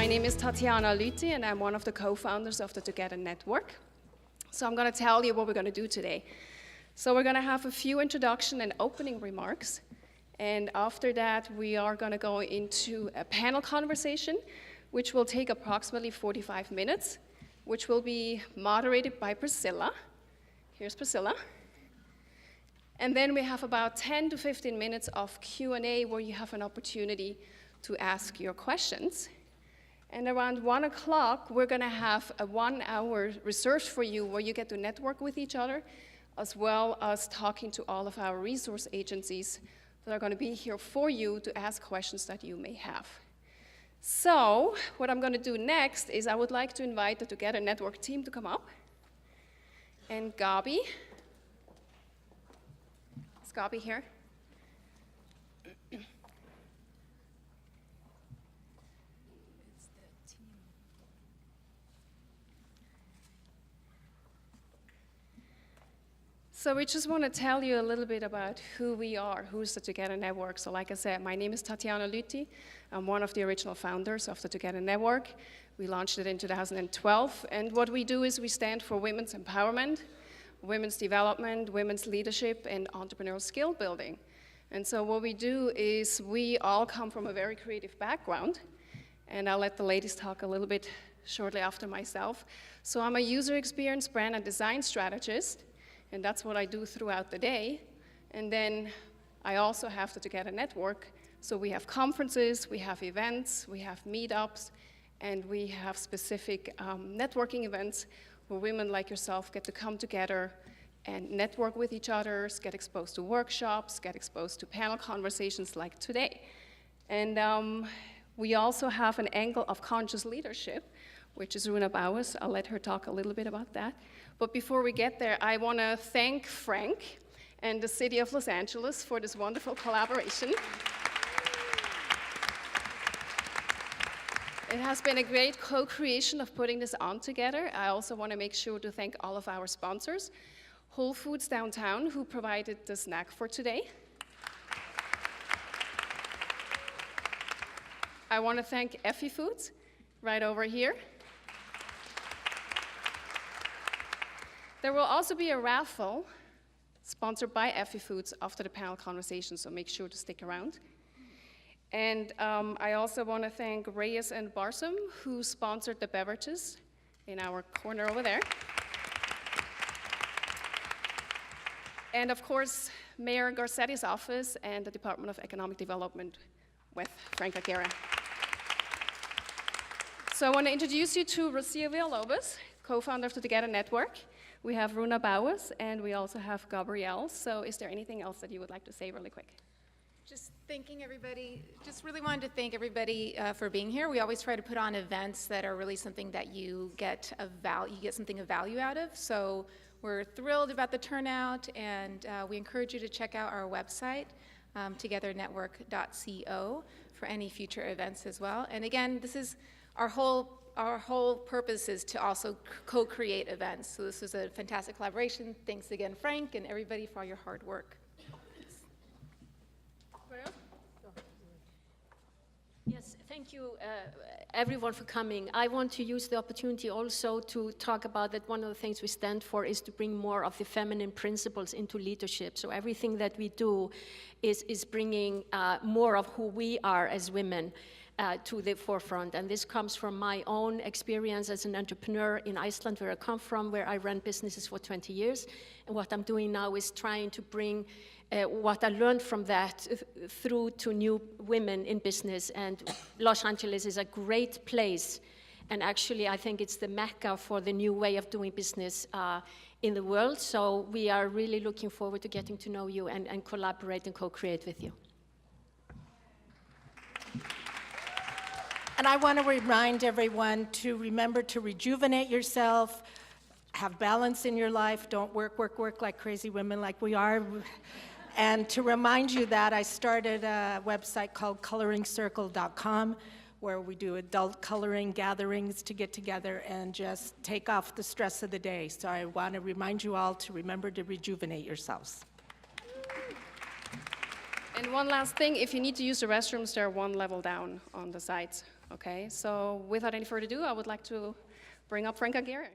My name is Tatjana Luethi, and I'm one of the co-founders of the Together Network. So I'm going to tell you what we're going to do today. So we're going to have a few introduction and opening remarks. And after that, we are going to go into a panel conversation, which will take approximately 45 minutes, which will be moderated by Priscilla. Here's Priscilla. And then we have about 10 to 15 minutes of Q&A where you have an opportunity to ask your questions. And around 1 o'clock, we're going to have a 1-hour research for you where you get to network with each other, as well as talking to all of our resource agencies that are going to be here for you to ask questions that you may have. So what I'm going to do next is I would like to invite the Together Network team to come up. And Gabi. Is Gabi here? So we just want to tell you a little bit about who we are, who's the Together Network. So like I said, my name is Tatjana Luethi. I'm one of the original founders of the Together Network. We launched it in 2012. And what we do is we stand for women's empowerment, women's development, women's leadership, and entrepreneurial skill building. And so what we do is we all come from a very creative background. And I'll let the ladies talk a little bit shortly after myself. So I'm a user experience, brand, and design strategist. And that's what I do throughout the day. And then I also have the Together Network. So we have conferences, we have events, we have meetups, and we have specific networking events where women like yourself get to come together and network with each other, get exposed to workshops, get exposed to panel conversations like today. And we also have an angle of conscious leadership, which is Runa Bowers. I'll let her talk a little bit about that. But before we get there, I want to thank Frank and the city of Los Angeles for this wonderful collaboration. It has been a great co-creation of putting this on together. I also want to make sure to thank all of our sponsors. Whole Foods Downtown, who provided the snack for today. I want to thank Effie Foods, right over here. There will also be a raffle sponsored by Effie Foods after the panel conversation, so make sure to stick around. And I also want to thank Reyes and Barsom, who sponsored the beverages in our corner over there. And of course, Mayor Garcetti's office and the Department of Economic Development with Frank Aguirre. So I want to introduce you to Rocio Villalobos, co-founder of the Together Network. We have Runa Bowers, and we also have Gabrielle. So is there anything else that you would like to say really quick? Just thanking everybody, just really wanted to thank everybody for being here. We always try to put on events that are really something that you get something of value out of. So we're thrilled about the turnout, and we encourage you to check out our website, togethernetwork.co, for any future events as well. And again, this is our whole purpose is to also co-create events. So this was a fantastic collaboration. Thanks again, Frank, and everybody for all your hard work. Yes, thank you, everyone, for coming. I want to use the opportunity also to talk about that one of the things we stand for is to bring more of the feminine principles into leadership. So everything that we do is bringing more of who we are as women to the forefront. And this comes from my own experience as an entrepreneur in Iceland, where I come from, where I ran businesses for 20 years. And what I'm doing now is trying to bring what I learned from that through to new women in business. And Los Angeles is a great place. And actually, I think it's the mecca for the new way of doing business in the world. So we are really looking forward to getting to know you and collaborate and co-create with you. And I want to remind everyone to remember to rejuvenate yourself, have balance in your life, don't work like crazy women like we are. And to remind you that I started a website called coloringcircle.com, where we do adult coloring gatherings to get together and just take off the stress of the day. So I want to remind you all to remember to rejuvenate yourselves. And one last thing, if you need to use the restrooms, they're one level down on the sides Okay, so without any further ado, I would like to bring up Franca Guerra.